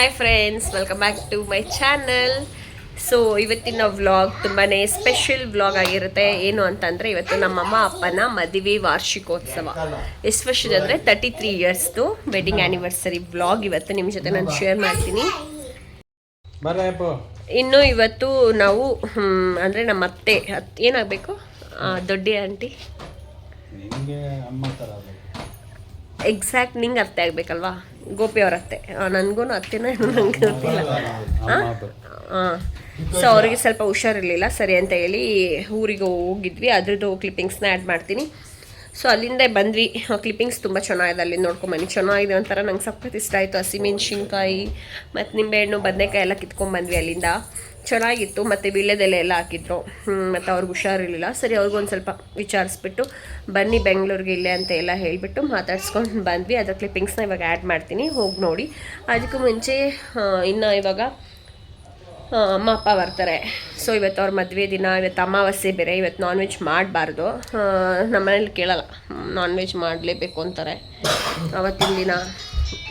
Hi friends, welcome back to my channel. So ಇವತ್ತಿನ vlog ತುಂಬಾ special vlog ಆಗಿರುತ್ತೆ. ಏನು ಅಂತಂದರೆ ಇವತ್ತು ನಮ್ಮಮ್ಮ ಅಪ್ಪನ ಮದುವೆ ವಾರ್ಷಿಕೋತ್ಸವ. ಎಷ್ಟು ವರ್ಷದ ಅಂದರೆ 33 ಇಯರ್ಸ್ದು ವೆಡ್ಡಿಂಗ್ ಆ್ಯನಿವರ್ಸರಿ ವ್ಲಾಗ್ ಇವತ್ತು ನಿಮ್ಮ ಜೊತೆ ನಾನು ಶೇರ್ ಮಾಡ್ತೀನಿ. ಇನ್ನು ಇವತ್ತು ನಾವು ಅಂದರೆ ನಮ್ಮ ಅತ್ತೆ ಏನಾಗಬೇಕು, ದೊಡ್ಡ ಆಂಟಿ, ಎಕ್ಸಾಕ್ಟ್ ನಿಂಗೆ ಅತ್ತೆ ಆಗಬೇಕಲ್ವಾ, ಗೋಪಿ ಅವ್ರ ಅತ್ತೆ. ನನಗೂ ಅತ್ತೆನ ನನಗೆ ಗೊತ್ತಿಲ್ಲ. ಹಾಂ, ಸೊ ಅವರಿಗೆ ಸ್ವಲ್ಪ ಹುಷಾರಿರಲಿಲ್ಲ, ಸರಿ ಅಂತ ಹೇಳಿ ಊರಿಗೆ ಹೋಗಿದ್ವಿ. ಅದ್ರದ್ದು ಕ್ಲಿಪ್ಪಿಂಗ್ಸ್ನ ಆ್ಯಡ್ ಮಾಡ್ತೀನಿ. ಸೊ ಅಲ್ಲಿಂದ ಬಂದ್ವಿ. ಕ್ಲಿಪ್ಪಿಂಗ್ಸ್ ತುಂಬ ಚೆನ್ನಾಗಿದೆ, ಅಲ್ಲಿ ನೋಡ್ಕೊಂಬನ್ನಿ. ಚೆನ್ನಾಗಿದೆ, ಒಂಥರ ನಂಗೆ ಸಖತ್ ಇಷ್ಟ ಆಯಿತು. ಹಸಿಮೆಣ್ಸಿನ್ಕಾಯಿ ಮತ್ತು ನಿಂಬೆಹಣ್ಣು, ಬದನೆಕಾಯಿ ಎಲ್ಲ ಕಿತ್ಕೊಂಡ್ಬಂದ್ವಿ ಅಲ್ಲಿಂದ. ಚೆನ್ನಾಗಿತ್ತು. ಮತ್ತು ವೀಳ್ಯದೆಲೆ ಎಲ್ಲ ಹಾಕಿದ್ರು. ಮತ್ತು ಅವ್ರಿಗೆ ಹುಷಾರಿರಲಿಲ್ಲ, ಸರಿ ಅವ್ರಿಗೊಂದು ಸ್ವಲ್ಪ ವಿಚಾರಿಸ್ಬಿಟ್ಟು ಬನ್ನಿ ಬೆಂಗಳೂರಿಗೆ ಇಲ್ಲೇ ಅಂತ ಎಲ್ಲ ಹೇಳಿಬಿಟ್ಟು ಮಾತಾಡ್ಸ್ಕೊಂಡು ಬಂದ್ವಿ. ಅದರ ಕ್ಲಿಪ್ಪಿಂಗ್ಸ್ನ ಇವಾಗ ಆ್ಯಡ್ ಮಾಡ್ತೀನಿ, ಹೋಗಿ ನೋಡಿ. ಅದಕ್ಕೂ ಮುಂಚೆ ಇನ್ನು ಇವಾಗ ಅಮ್ಮ ಅಪ್ಪ ಬರ್ತಾರೆ. ಸೊ ಇವತ್ತು ಅವ್ರ ಮದುವೆ ದಿನ, ಇವತ್ತು ಅಮಾವಾಸ್ಯೆ ಬೇರೆ. ಇವತ್ತು ನಾನ್ ವೆಜ್ ಮಾಡಬಾರ್ದು, ನಮ್ಮನೇಲಿ ಕೇಳಲ್ಲ, ನಾನ್ ವೆಜ್ ಮಾಡಲೇಬೇಕು ಅಂತಾರೆ ಅವತ್ತಿನ ದಿನ.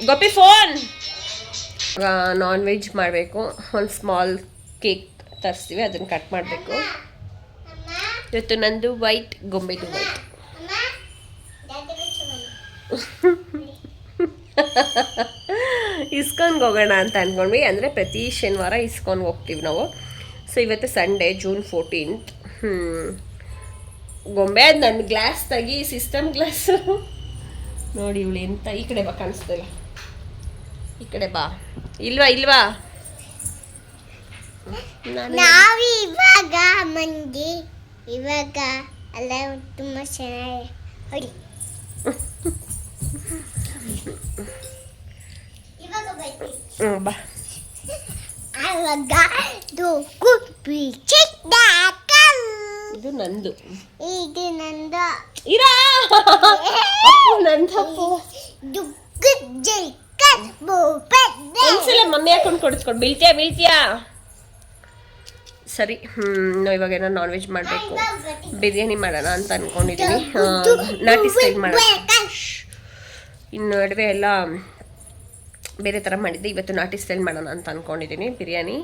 ಗೋಪಿ ಫೋನ್. ನಾನ್ ವೆಜ್ ಮಾಡಬೇಕು. ಒಂದು ಸ್ಮಾಲ್ ಕೇಕ್ ತರಿಸ್ತೀವಿ, ಅದನ್ನು ಕಟ್ ಮಾಡಬೇಕು. ಇವತ್ತು ನಂದು ವೈಟ್, ಗೊಂಬೆದು ವೈಟ್. ಇಸ್ಕಾನ್ಗೆ ಹೋಗೋಣ ಅಂತ ಅಂದ್ಕೊಂಡ್ವಿ. ಅಂದರೆ ಪ್ರತಿ ಶನಿವಾರ ಇಸ್ಕಾನ್ಗೆ ಹೋಗ್ತೀವಿ ನಾವು. ಸೊ ಇವತ್ತು ಸಂಡೇ, ಜೂನ್ 14th. ಗೊಂಬೆ ಅದು ನನ್ನ ಗ್ಲಾಸ್ ತೆಗಿ, ಸಿಸ್ಟಮ್ ಗ್ಲಾಸು ನೋಡಿ. ಇವಳು ಎಂತ, ಈ ಕಡೆ ಬಾ, ಕಾಣಿಸ್ತಿಲ್ಲ, ಈ ಕಡೆ ಬಾ. ಇಲ್ವಾ ಇಲ್ವಾ, ನಾವು ಇವಾಗ ಮಂದಿ ಇವಾಗ ಎಲ್ಲ ತುಂಬ ಚೆನ್ನಾಗಿ ಬಾ. ಇದು ನಂದು, ಇದು ನಂದು, ಇರಾ ನಂದಪ್ಪು. ಒಂದ್ಸಲ ಮಮ್ಮಿ ಹಾಕೊಂಡು ಕೊಡಿಸ್ಕೊಂಡು ಬೀಳ್ತೀಯಾ. ಸರಿ, ಇವಾಗ ಏನೋ ನಾನ್ ವೆಜ್ ಮಾಡಬೇಕು. ಬಿರಿಯಾನಿ ಮಾಡೋಣ ಅಂತ ಅಂದ್ಕೊಂಡಿದ್ದೀನಿ, ನಾಟಿ ಸ್ಟೈಲ್ ಮಾಡೋಣ. ಇನ್ನು ನಡುವೆ ಎಲ್ಲ ಬೇರೆ ಥರ ಮಾಡಿದ್ದೆ, ಇವತ್ತು ನಾಟಿ ಸ್ಟೈಲ್ ಮಾಡೋಣ ಅಂತ ಅಂದ್ಕೊಂಡಿದ್ದೀನಿ ಬಿರಿಯಾನಿ.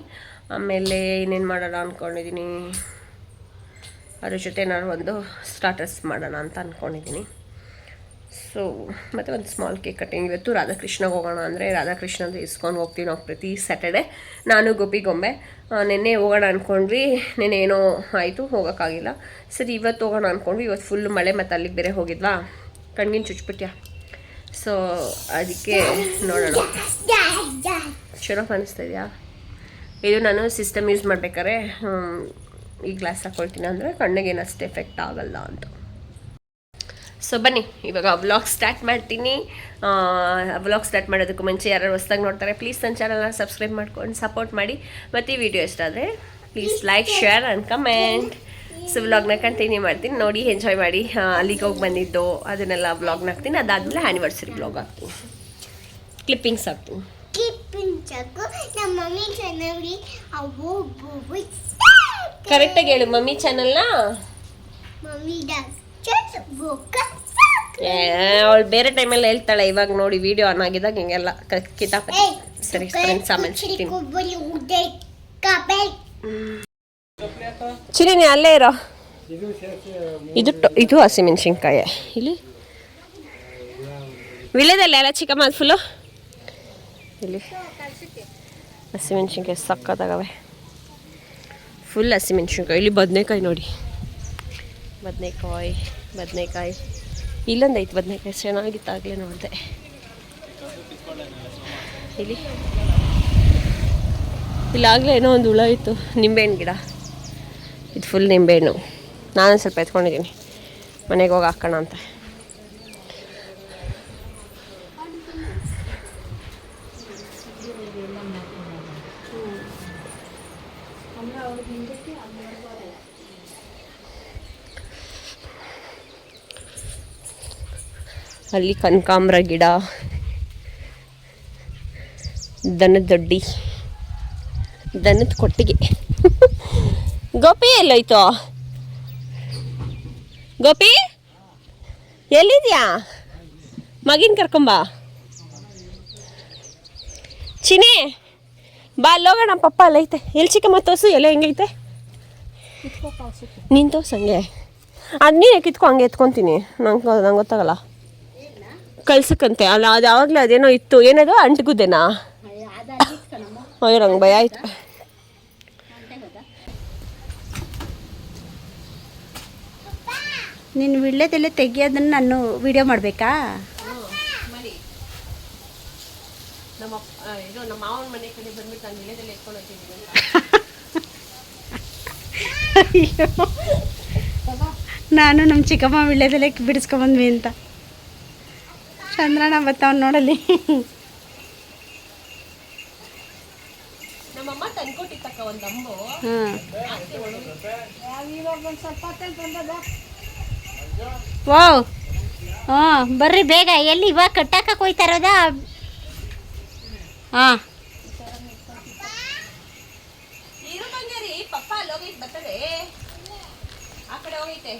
ಆಮೇಲೆ ಇನ್ನೇನು ಮಾಡೋಣ ಅಂದ್ಕೊಂಡಿದ್ದೀನಿ, ಅದ್ರ ಜೊತೆ ಏನಾದ್ರು ಒಂದು ಸ್ಟಾರ್ಟರ್ಸ್ ಮಾಡೋಣ ಅಂತ ಅಂದ್ಕೊಂಡಿದ್ದೀನಿ. ಸೊ ಮತ್ತು ಒಂದು ಸ್ಮಾಲ್ ಕೇಕ್ ಕಟ್ಟಿಂಗ್. ಇವತ್ತು ರಾಧಾಕೃಷ್ಣಗೆ ಹೋಗೋಣ ಅಂದರೆ ರಾಧಾಕೃಷ್ಣಂದು ಇಸ್ಕೊಂಡು ಹೋಗ್ತೀವಿ ನಾವು ಪ್ರತಿ ಸ್ಯಾಟರ್ಡೆ. ನಾನು ಗೋಪಿ ಗೊಂಬೆ ನೆನ್ನೆ ಹೋಗೋಣ ಅಂದ್ಕೊಂಡ್ವಿ, ನೆನ್ನೆ ಏನೋ ಆಯಿತು, ಹೋಗೋಕ್ಕಾಗಿಲ್ಲ. ಸರಿ ಇವತ್ತು ಹೋಗೋಣ ಅಂದ್ಕೊಂಡ್ವಿ. ಇವತ್ತು ಫುಲ್ ಮಳೆ, ಮತ್ತು ಅಲ್ಲಿಗೆ ಬೇರೆ ಹೋಗಿದ್ವಾ, ಕಣ್ಗಿನ ಚುಚ್ಬಿಟ್ಯಾ. ಸೊ ಅದಕ್ಕೆ ನೋಡೋಣ. ಚೆನ್ನಾಗಿ ಕಾಣಿಸ್ತಾ ಇದೆಯಾ? ಇದು ನಾನು ಸಿಸ್ಟಮ್ ಯೂಸ್ ಮಾಡ್ಬೇಕಾದ್ರೆ ಈ ಗ್ಲಾಸ್ ಹಾಕ್ಕೊಳ್ತೀನಿ, ಅಂದರೆ ಕಣ್ಣಿಗೇನು ಅಷ್ಟು ಎಫೆಕ್ಟ್ ಆಗಲ್ಲ ಅಂತ. ಸೊ ಬನ್ನಿ ಇವಾಗ ವ್ಲಾಗ್ ಸ್ಟಾರ್ಟ್ ಮಾಡ್ತೀನಿ. ವ್ಲಾಗ್ ಸ್ಟಾರ್ಟ್ ಮಾಡೋದಕ್ಕೂ ಮುಂಚೆ ಯಾರು ಹೊಸ್ದಾಗಿ ನೋಡ್ತಾರೆ ಪ್ಲೀಸ್ ನನ್ನ ಚಾನಲ್ನ ಸಬ್ಸ್ಕ್ರೈಬ್ ಮಾಡ್ಕೊಂಡು ಸಪೋರ್ಟ್ ಮಾಡಿ. ಮತ್ತು ಈ ವಿಡಿಯೋ ಇಷ್ಟ ಆದರೆ please like, share and comment. So ವ್ಲಾಗ್ನ ಕಂಟಿನ್ಯೂ ಮಾಡ್ತೀನಿ, ನೋಡಿ ಎಂಜಾಯ್ ಮಾಡಿ. ಅಲ್ಲಿಗೆ ಹೋಗಿ ಬಂದಿದ್ದು ಅದನ್ನೆಲ್ಲ ವ್ಲಾಗ್ನ ಹಾಕ್ತೀನಿ. ಅದಾದಮೇಲೆ ಆ್ಯನಿವರ್ಸರಿ ವ್ಲಾಗ್ ಹಾಕ್ತೀನಿ, ಕ್ಲಿಪ್ಪಿಂಗ್ಸ್ ಹಾಕ್ತೀನಿ. ಕರೆಕ್ಟಾಗಿ ಹೇಳು ಮಮ್ಮಿ ಚಾನಲ್ನ. ಅವಳು ಬೇರೆ ಟೈಮಲ್ಲಿ ಹೇಳ್ತಾಳೆ, ಇವಾಗ ನೋಡಿ ವಿಡಿಯೋ ಆನ್ ಆಗಿದಾಗ ಹಿಂಗೆಲ್ಲ ಕಿತಾಪತಿ. ಸರಿ ಫ್ರೆಂಡ್ಸ್, ಆಮೇಲೆ ಸಿಗ್ತೀನಿ. ಚಿರಿನಿ ಅಲ್ಲೇ ಇರೋ. ಇದು ಹಸಿಮೆಣ್ಸಿನ್ಕಾಯಿ. ಇಲ್ಲಿ ವಿಳ್ಯದೆಲೆ ಎಲ್ಲ ಚಿಕ್ಕಮ್ಮ, ಅದು ಫುಲ್ಲು. ಇಲ್ಲಿ ಹಸಿಮೆಣ್ಸಿನ್ಕಾಯಿ ಸಕ್ಕತ್ತಾಗವೆ, ಫುಲ್ ಹಸಿಮೆಣ್ಸಿನ್ಕಾಯಿ. ಇಲ್ಲಿ ಬದನೆಕಾಯಿ ನೋಡಿ, ಬದನೆಕಾಯಿ ಇಲ್ಲೊಂದೈತೆ ಬದನೆಕಾಯಿ, ಚೆನ್ನಾಗಿತ್ತಾಗಲೇ ನೋಡಿದೆ. ಇಲ್ಲಾಗಲೇ ಏನೋ ಒಂದು ಹುಳ ಇತ್ತು. ನಿಂಬೆಹಣ್ಣು ಗಿಡ, ಇದು ಫುಲ್ ನಿಂಬೆಹಣ್ಣು. ನಾನು ಸ್ವಲ್ಪ ಎತ್ಕೊಂಡಿದ್ದೀನಿ, ಮನೆಗೆ ಹೋಗಿ ಹಾಕೋಣ ಅಂತ. ಅಲ್ಲಿ ಕನಕಾಂಬರ ಗಿಡ, ದನದ ದೊಡ್ಡಿ, ದನದ ಕೊಟ್ಟಿಗೆ. ಗೋಪಿ ಎಲ್ಲೋಯ್ತು? ಗೋಪಿ ಎಲ್ಲಿದ್ಯಾ? ಮಗಿನ ಕರ್ಕೊಂಬಾ. ಚಿನಿ ಬಾ ಅಲ್ಲೋಗೋಣ ಪಪ್ಪ ಅಲ್ಲೈತೆ ಎಲ್ಲಿ ಚಿಕ್ಕಮ್ಮ ತೋರ್ಸು ಎಲ್ಲ ಹೆಂಗೈತೆ ನೀನು ತೋರ್ಸು ಹಂಗೆ ಅದು ನೀನು ಕಿತ್ಕೊ ಹಂಗೆ ಎತ್ಕೊತೀನಿ ನಂಗೆ ಗೊತ್ತಾಗಲ್ಲ ಕಳ್ಸಕ್ಕಂತೆ ಅಲ್ಲ ಅದು ಯಾವಾಗಲೇ ಅದೇನೋ ಇತ್ತು ಏನದು ಅಂಟ್ಗುದ್ದೇನಾ ಅಯ್ಯೋ ನಂಗೆ ಭಯ ಆಯ್ತು ನೀನು ವಿಳ್ಳೆದೆಲೆ ತೆಗಿಯೋದನ್ನು ನಾನು ವಿಡಿಯೋ ಮಾಡಬೇಕಾ ನಮ್ಮ ಇದು ನಮ್ಮ ಮಾವನ ಮನೆ ಕಡೆ ಬಂದ್ಬಿಟ್ಟು ನಾನು ವಿಳ್ಯದೆಲೆ ಎತ್ಕೊಂಡು ಹೋಗ್ತಿದ್ದೀನಿ ಅಯ್ಯೋ ನಾನು ನಮ್ಮ ಚಿಕ್ಕಮ್ಮ ವಿಳ್ಳೆದೆಲೆ ಬಿಡಿಸ್ಕೊಂಬಂದ್ವಿ ಅಂತ ಚಂದ್ರಣ್ಣ ಬರ್ತಾವ್ ನೋಡಲಿ ನಮ್ಮಮ್ಮ ತಂದ್ಕೊಟ್ಟಿತ್ತಕ್ಕ ಒಂದು ಅಂಬು ಹಾಂ ವಾವ್ ಹಾಂ ಬರ್ರಿ ಬೇಗ ಎಲ್ಲಿ ಇವಾಗ ಕಟ್ಟಾಕಕ್ಕೆ ಹೋಯ್ತಾ ಇರೋದಾ ಹಾಂ ಇರು ಬಂಗಾರಿ ಪಪ್ಪ ಅಲ್ಲಿ ಹೋಗೈತೆ ಬರ್ತದೆ ಆ ಕಡೆ ಹೋಗೈತೆ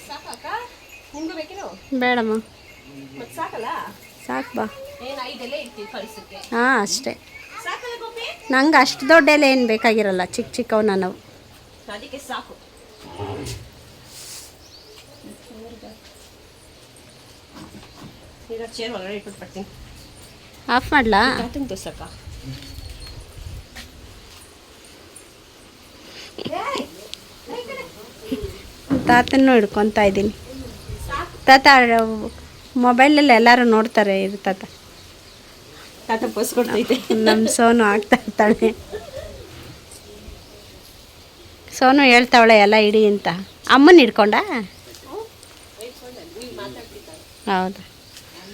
ಸಾಕಕ್ಕ ನಿಮ್ಗೂ ಬೇಕೇನು ಬೇಡಮ್ಮ ಮತ್ತೆ ಸಾಕಲ್ಲ ಸಾಕು ಬಾ ಏನು 5 ಎಲೆ ಇರ್ತೀವಿ ಕಳ್ಸಕ್ಕೆ ಹಾಂ ಅಷ್ಟೇ ಸಾಕಲ್ಲ ಗೋಪಿ ನಂಗೆ ಅಷ್ಟು ದೊಡ್ಡ ಎಲೆ ಏನು ಬೇಕಾಗಿರಲ್ಲ ಚಿಕ್ಕ ಚಿಕ್ಕವನ್ನ ನಾವು ಅದಕ್ಕೆ ಸಾಕು ಈಗ ಚೇರ್ ಒಳಗಡೆ ಇಟ್ಬಿಟ್ಟು ಬರ್ತೀನಿ ಆಫ್ ಮಾಡಲಾ ತಾತನ ತೋರ್ಸಕ್ಕ ತಾತನ್ನು ಹಿಡ್ಕೊತಾ ಇದ್ದೀನಿ ತಾತ ಮೊಬೈಲಲ್ಲಿ ಎಲ್ಲರೂ ನೋಡ್ತಾರೆ ಇರು ತಾತ ತಾತ ಪೋಸ್ ಕೊಡ್ತೈತೆ ನಮ್ಮ ಸೋನು ಆಗ್ತಾ ಇರ್ತಾಳೆ ಸೋನು ಹೇಳ್ತಾವಳೆ ಎಲ್ಲ ಇಡಿ ಅಂತ ಅಮ್ಮನ ಹಿಡ್ಕೊಂಡ ಹೌದಾ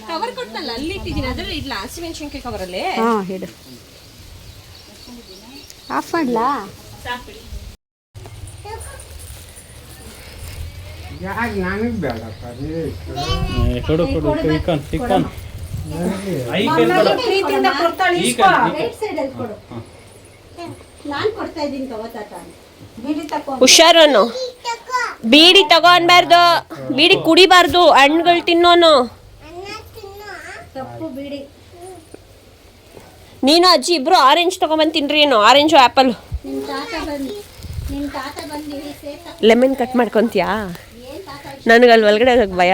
ಕವರ್ ಕೊಟ್ಟನಲ್ಲ ಅಲ್ಲಿ ಇಟ್ಟಿದ್ದೀನಿ ಅದರಲ್ಲಿ ಇಡ್ಲ ಹಸಿಮೆಣಸಿನ್ಕಾಯಿ ಕವರಲ್ಲಿ ಹಾಂ ಹಿಡು ಆಫ್ ಮಾಡಲಾ ಕೊಡು ನಾನು ಕೊಡ್ತಾ ಇದ್ದೀನಿ ತಾತ ಹುಷಾರನು ಬೀಡಿ ತಗೋ ಅನ್ಬಾರ್ದು ಬೀಡಿ ಕುಡಿಬಾರ್ದು ಹಣ್ಣುಗಳು ತಿನ್ನೋನು ತಪ್ಪು ಬಿಡಿ ನೀನು ಅಜ್ಜಿ ಇಬ್ರು ಆರೆಂಜ್ ತಗೊಂಬಂದು ತಿನ್ರಿ ಏನು ಆರೆಂಜು ಆ್ಯಪಲ್ ನಿಮ್ಮ ತಾತ ಬಂದು ಲೆಮನ್ ಕಟ್ ಮಾಡ್ಕೊತೀಯಾ ನನಗೆ ಅಲ್ಲಿ ಒಳಗಡೆ ಹೋಗಕ್ಕೆ ಭಯ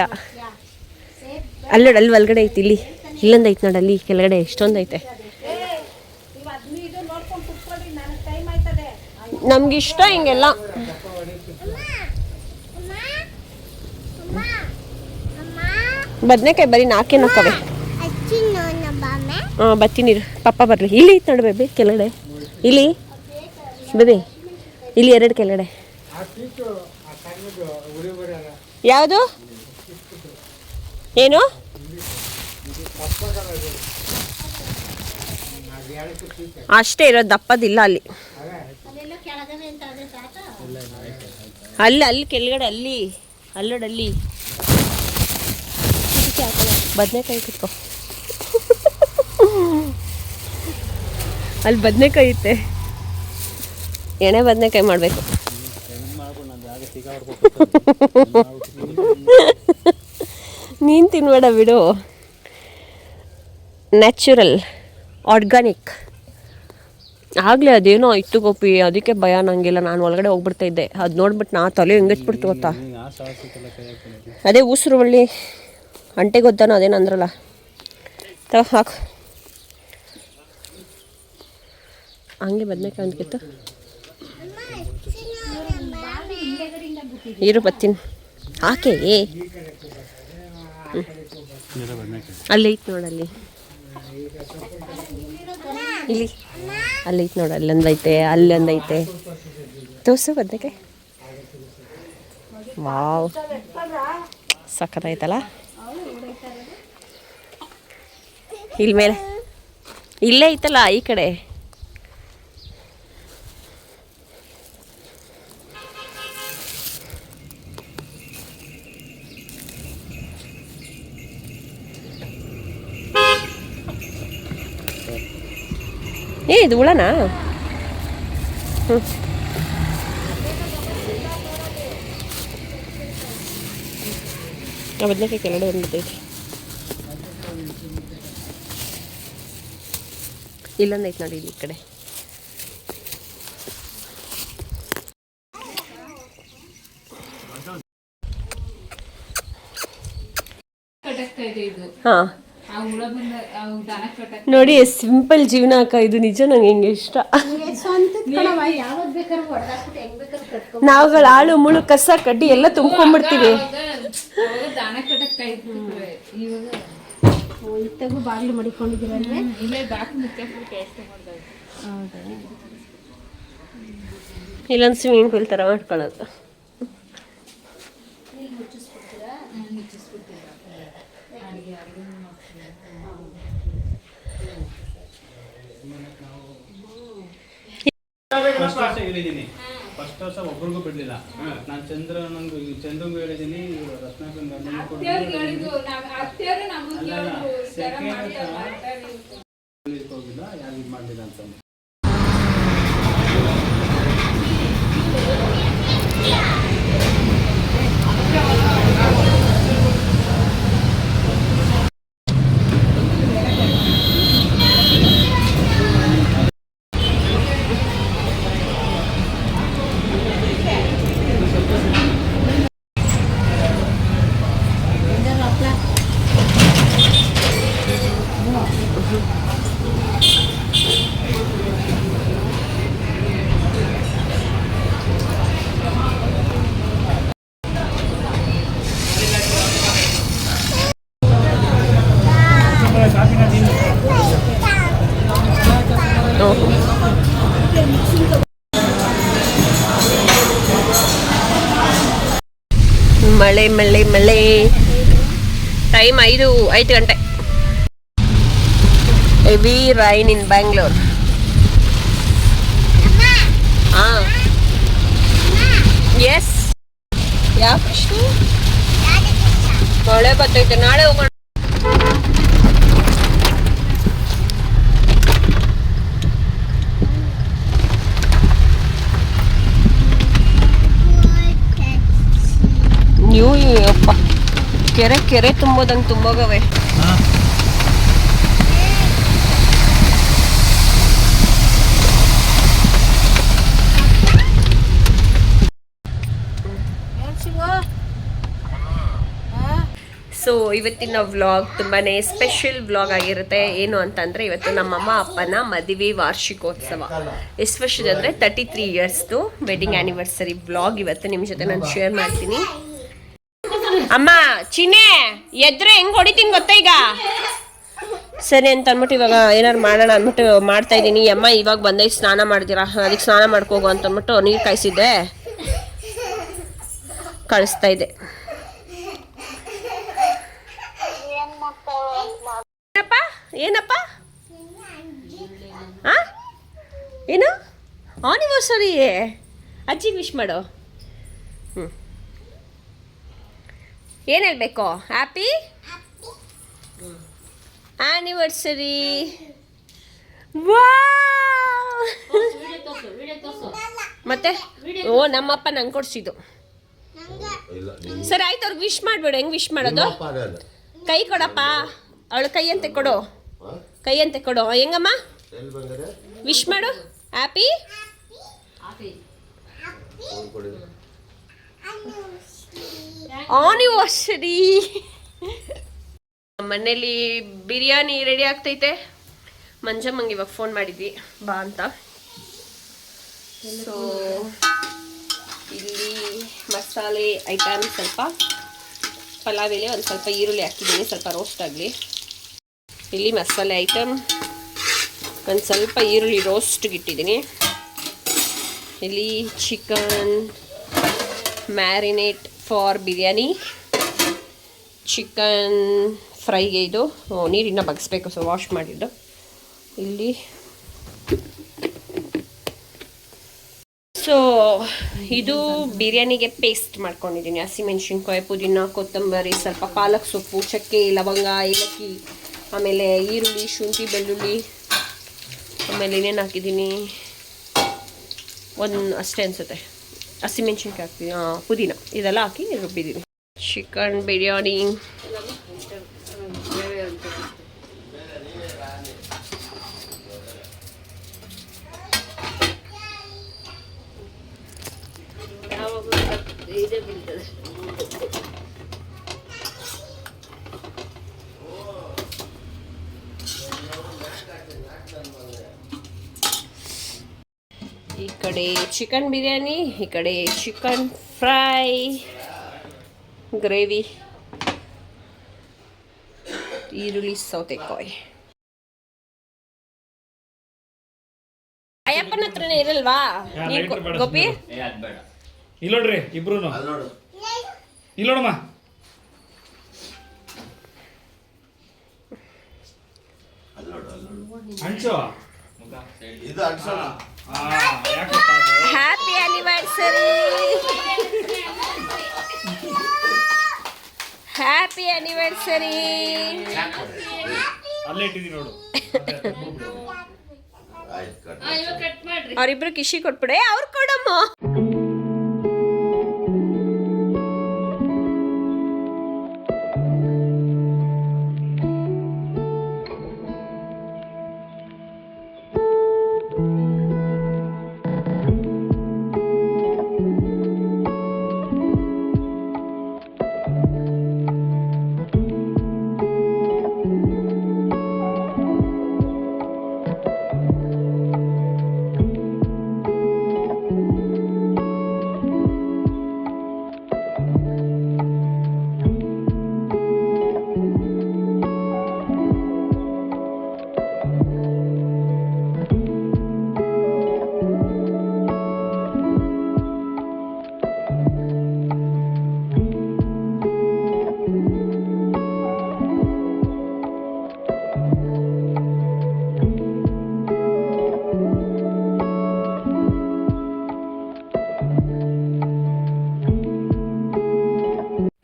ಅಲ್ಲೋಡು ಅಲ್ಲಿ ಒಳಗಡೆ ಐತಿ ಇಲ್ಲಿ ಇಲ್ಲೊಂದು ಐತೆ ನೋಡಿ ಅಲ್ಲಿ ಕೆಳಗಡೆ ಎಷ್ಟೊಂದು ಐತೆ ನಮ್ಗೆ ಇಷ್ಟ ಹಿಂಗೆಲ್ಲ ಬದನೆಕಾಯಿ ಬರೀ 4 ನಕ್ಕವೆ ಹಾಂ ಬರ್ತೀನಿ ಪಪ್ಪ ಬರಲಿ ಇಲ್ಲಿ ಐತೆ ನೋಡಿ ಬೇಬಿ ಕೆಳಗಡೆ ಇಲ್ಲಿ ಬೇಬಿ ಇಲ್ಲಿ 2 ಕೆಳಗಡೆ ಯಾವುದು ಏನು ಅಷ್ಟೇ ಇರೋದು ದಪ್ಪದಿಲ್ಲ ಅಲ್ಲಿ ಅಲ್ಲಿ ಕೆಳಗಡೆ ಅಲ್ಲಿ ಅಲ್ಲೋಡಲ್ಲಿ ಬದನೆಕಾಯಿ ಕಿತ್ಕೊ ಅಲ್ಲಿ ಬದನೆಕಾಯಿ ಐತೆ ಎಣೆ ಬದನೆಕಾಯಿ ಮಾಡಬೇಕು ನೀನು ತಿನ್ಬೇಡ ಬಿಡು ನ್ಯಾಚುರಲ್ ಆರ್ಗಾನಿಕ್ ಆಗಲೇ ಅದೇನೋ ಇತ್ತು ಗೋಪಿ ಅದಕ್ಕೆ ಭಯ ನನಗೆಲ್ಲ ನಾನು ಒಳಗಡೆ ಹೋಗ್ಬಿಡ್ತಾ ಇದ್ದೆ ಅದು ನೋಡ್ಬಿಟ್ಟು ನಾ ತಲೆ ಹೆಂಗಚ್ಬಿಡ್ತು ಗೊತ್ತಾ ಅದೇ ಉಸಿರು ಬಳ್ಳಿ ಅಂಟೆಗೊದ್ದಾನೋ ಅದೇನು ಅಂದ್ರಲ್ಲ ತಗೋ ಹಾಕು ಹಂಗೆ ಬದನೆಕಾಯಿ ಅಂದ್ಕಿತ್ತು ಇರು ಬರ್ತೀನಿ ಹಾಕೆ ಅಲ್ಲಿ ಐತೆ ನೋಡಲ್ಲಿ ಇಲ್ಲಿ ಅಲ್ಲಿ ಐತೆ ನೋಡು ಅಲ್ಲೊಂದೈತೆ ಅಲ್ಲೊಂದೈತೆ ತೋರ್ಸು ಬದನೆಕಾಯಿ ವಾವ್ ಸಖತ್ತಾಯ್ತಲ್ಲ ಇಲ್ಲಿ ಮೇಲೆ ಇಲ್ಲೇ ಐತಲ್ಲ ಈ ಕಡೆ ಇದು ಹುಳನಾ ಹ್ಞೂ ಬದನೆಕಾಯಿ ಕೆಳಗಡೆ ಬಂದ್ಬಿಟ್ಟೈತಿ ಇಲ್ಲೊಂದು ಐತೆ ನೋಡಿ ಇಲ್ಲಿ ಈ ಕಡೆ. ಹಾಂ ನೋಡಿ ಸಿಂಪಲ್ ಜೀವನ ಅಕ್ಕ, ಇದು ನಿಜ ನಂಗೆ ಹೆಂಗೆ ಇಷ್ಟ. ನಾವುಗಳು ಆಳು ಮುಳು ಕಸ ಕಡ್ಡಿ ಎಲ್ಲ ತುಂಬ್ಕೊಂಡ್ಬಿಡ್ತೀವಿ. ಬಾಗಿಲು ಮಡಿಕೊಂಡಿದ್ದೀರಲ್ವೇ? ಇಲ್ಲೊಂದು ಸ್ವಿಮ್ಮಿಂಗ್ ಪೂಲ್ ಥರ ಮಾಡ್ಕೊಳ್ಳೋದು. ಫಸ್ಟ್ ವರ್ಷ ಹೇಳಿದ್ದೀನಿ, ಫಸ್ಟ್ ವರ್ಷ ಒಬ್ರಿಗೂ ಬಿಡ್ಲಿಲ್ಲ. ನಾನು ಚಂದ್ರಂಗೂ ಹೇಳಿದ್ದೀನಿ, ರತ್ನಾಕಂಗ್ ಹೋಗಿಲ್ಲ, ಯಾರು ಇದು ಮಾಡಲಿಲ್ಲ ಅಂತ. ಮಳೆ ಮಳೆ ಮಳೆ. ಟೈಮ್ 5 ಗಂಟೆ. ಹೆವಿ ರೈನ್ ಇನ್ ಬ್ಯಾಂಗ್ಳೂರ್. ಹಾಂ ಎಸ್. ಯಾವ ಪ್ರಶ್ನೆ? ಮಳೆ ಬರ್ತೈತೆ, ನಾಳೆ ಹೋಗೋಣ. ಅಪ್ಪ ಕೆರೆ ತುಂಬೋದಂಗೆ ತುಂಬೋಗವೆ. ಸೊ ಇವತ್ತಿನ ವ್ಲಾಗ್ ತುಂಬಾ ಸ್ಪೆಷಲ್ ವ್ಲಾಗ್ ಆಗಿರುತ್ತೆ. ಏನು ಅಂತಂದರೆ ಇವತ್ತು ನಮ್ಮಮ್ಮ ಅಪ್ಪನ ಮದುವೆ ವಾರ್ಷಿಕೋತ್ಸವ. ಎಷ್ಟು ವರ್ಷದ ಅಂದರೆ 33 ಇಯರ್ಸ್ದು ವೆಡ್ಡಿಂಗ್ ಆ್ಯನಿವರ್ಸರಿ ವ್ಲಾಗ್ ಇವತ್ತು ನಿಮ್ಮ ಜೊತೆ ನಾನು ಶೇರ್ ಮಾಡ್ತೀನಿ. ಅಮ್ಮ ಚಿನ್ನೆ ಎದ್ರೆ ಹೆಂಗೆ ಹೊಡಿತೀನಿ ಗೊತ್ತಾ ಈಗ? ಸರಿ ಅಂತ ಅಂದ್ಬಿಟ್ಟು ಇವಾಗ ಏನಾರು ಮಾಡೋಣ ಅಂದ್ಬಿಟ್ಟು ಮಾಡ್ತಾ ಇದ್ದೀನಿ. ಅಮ್ಮ ಇವಾಗ ಬಂದೆ ಸ್ನಾನ ಮಾಡ್ತೀರಾ, ಅದಕ್ಕೆ ಸ್ನಾನ ಮಾಡ್ಕೋಗು ಅಂತ ಅಂದ್ಬಿಟ್ಟು ನೀರು ಕಾಯಿಸಿದ್ದೆ, ಕಳಿಸ್ತಾ ಇದ್ದೆ. ಏನಪ್ಪ ಏನು ಆನಿವರ್ಸರಿ ಅಜ್ಜಿಗೆ ವಿಶ್ ಮಾಡು. ಏನು ಹೇಳಬೇಕು? Happy anniversary. ಮತ್ತೆ ಓ ನಮ್ಮಪ್ಪ ನಂಗೆ ಕೊಡ್ಸಿದ್ದು. ಸರಿ ಆಯ್ತು, ಅವ್ರಿಗೆ ವಿಶ್ ಮಾಡ್ಬೇಡ. ಹೆಂಗೆ ವಿಶ್ ಮಾಡೋದು? ಕೈ ಕೊಡಪ್ಪ, ಅವಳು ಕೈ ಅಂತೆ ಕೊಡು, ಕೈ ಅಂತೆ ಕೊಡು. ಹೆಂಗಮ್ಮ ವಿಶ್ ಮಾಡು? Happy anniversary. ಮನೇಲಿ ಬಿರಿಯಾನಿ ರೆಡಿ ಆಗ್ತೈತೆ. ಮಂಜಮ್ಮಂಗೆ ಇವಾಗ ಫೋನ್ ಮಾಡಿದ್ವಿ ಬಾ ಅಂತ. ಸೊ ಇಲ್ಲಿ ಮಸಾಲೆ ಐಟಮ್ ಸ್ವಲ್ಪ ಪಲಾವ್ ಎಲೆ, ಒಂದು ಸ್ವಲ್ಪ ಈರುಳ್ಳಿ ಹಾಕಿದ್ದೀನಿ, ಸ್ವಲ್ಪ ರೋಸ್ಟ್ ಆಗಲಿ. ಇಲ್ಲಿ ಮಸಾಲೆ ಐಟಮ್, ಒಂದು ಸ್ವಲ್ಪ ಈರುಳ್ಳಿ ರೋಸ್ಟ್ಗೆ ಇಟ್ಟಿದ್ದೀನಿ. ಇಲ್ಲಿ chicken marinate for biryani, chicken ಫ್ರೈಗೆ ಇದು ನೀರಿನ ಬಗ್ಸ್ಬೇಕು, ಸೊ ವಾಶ್ ಮಾಡಿದ್ದು. ಇಲ್ಲಿ ಸೊ ಇದು ಬಿರಿಯಾನಿಗೆ ಪೇಸ್ಟ್ ಮಾಡ್ಕೊಂಡಿದ್ದೀನಿ. ಹಸಿಮೆಣ್ಸಿನ್ಕಾಯಿ, ಪುದೀನ, ಕೊತ್ತಂಬರಿ, ಸ್ವಲ್ಪ ಪಾಲಕ್ ಸೊಪ್ಪು, ಚಕ್ಕೆ, ಲವಂಗ, ಏಲಕ್ಕಿ, ಆಮೇಲೆ ಈರುಳ್ಳಿ, ಶುಂಠಿ, ಬೆಳ್ಳುಳ್ಳಿ, ಆಮೇಲೆ ಇನ್ನೇನು ಹಾಕಿದ್ದೀನಿ, ಅಷ್ಟೇ ಅನಿಸುತ್ತೆ. ಹಸಿಮೆಣ್ಸಿನ್ಕಾಯಿ ಹಾಕ್ತೀನಿ, ಪುದೀನ, ಇದೆಲ್ಲ ಹಾಕಿ ರುಬ್ಬಿದ್ದೀನಿ. ಚಿಕನ್ ಬಿರಿಯಾನಿ. ಇದೇ ಬೀಳ್ತದೆ. ಈ ಕಡೆ ಚಿಕನ್ ಬಿರಿಯಾನಿ, ಈ ಕಡೆ ಚಿಕನ್ ಫ್ರೈ, ಗ್ರೇವಿ, ಈರುಳ್ಳಿ, ಸೌತೆಕಾಯಿ. ಅಯ್ಯಪ್ಪನ ಹತ್ರನೇ ಇರಲ್ವಾ ಗೋಪಿ? ಇಲ್ಲಿ ನೋಡ್ರಿ ಇಬ್ರು ಇಲ್ಲಿ ನೋಡಮ್ಮ. ಹಂಚು ಇದು ಅನ್ಸೋ ಹ್ಯಾಪಿ ಆನಿವರ್ಸರಿ, ಹ್ಯಾಪಿ ಆನಿವರ್ಸರಿ. ಅಲ್ಲೇ ಇಟ್ಟಿದ್ದೀನಿ ನೋಡು. ಅವ್ರಿಬ್ರು ಕಿಶಿ ಕೊಟ್ಬಿಡೆ, ಅವ್ರು ಕೊಡಮ್ಮ.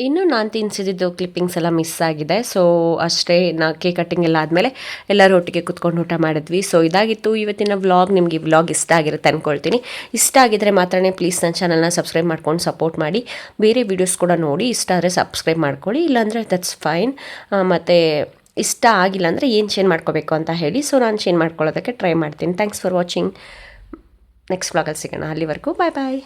ಇನ್ನು ನಾನು ತಿನ್ಸಿದ್ದು ಕ್ಲಿಪ್ಪಿಂಗ್ಸ್ ಎಲ್ಲ ಮಿಸ್ ಆಗಿದೆ. ಸೊ ಅಷ್ಟೇ, ಕೇಕ್ ಕಟ್ಟಿಂಗ್ ಎಲ್ಲ ಆದಮೇಲೆ ಎಲ್ಲರೂ ಒಟ್ಟಿಗೆ ಕುತ್ಕೊಂಡು ಊಟ ಮಾಡಿದ್ವಿ. ಸೊ ಇದಾಗಿತ್ತು ಇವತ್ತಿನ ವ್ಲಾಗ್. ನಿಮಗೆ ಈ ವ್ಲಾಗ್ ಇಷ್ಟ ಆಗಿರುತ್ತೆ ಅಂದ್ಕೊಳ್ತೀನಿ. ಇಷ್ಟ ಆಗಿದ್ರೆ ಮಾತ್ರನೇ ಪ್ಲೀಸ್ ನನ್ನ ಚಾನಲ್ನ ಸಬ್ಸ್ಕ್ರೈಬ್ ಮಾಡ್ಕೊಂಡು ಸಪೋರ್ಟ್ ಮಾಡಿ. ಬೇರೆ ವೀಡಿಯೋಸ್ ಕೂಡ ನೋಡಿ, ಇಷ್ಟ ಆದರೆ ಸಬ್ಸ್ಕ್ರೈಬ್ ಮಾಡ್ಕೊಳ್ಳಿ, ಇಲ್ಲಾಂದರೆ ದಟ್ಸ್ ಫೈನ್. ಮತ್ತು ಇಷ್ಟ ಆಗಿಲ್ಲ ಅಂದರೆ ಏನು ಚೇಂಜ್ ಮಾಡ್ಕೋಬೇಕು ಅಂತ ಹೇಳಿ. ಸೊ ನಾನು ಚೇಂಜ್ ಮಾಡ್ಕೊಳ್ಳೋದಕ್ಕೆ ಟ್ರೈ ಮಾಡ್ತೀನಿ. Thanks for watching. ನೆಕ್ಸ್ಟ್ ವ್ಲಾಗಲ್ಲಿ ಸಿಗೋಣ. ಅಲ್ಲಿವರೆಗೂ ಬಾಯ್ ಬಾಯ್.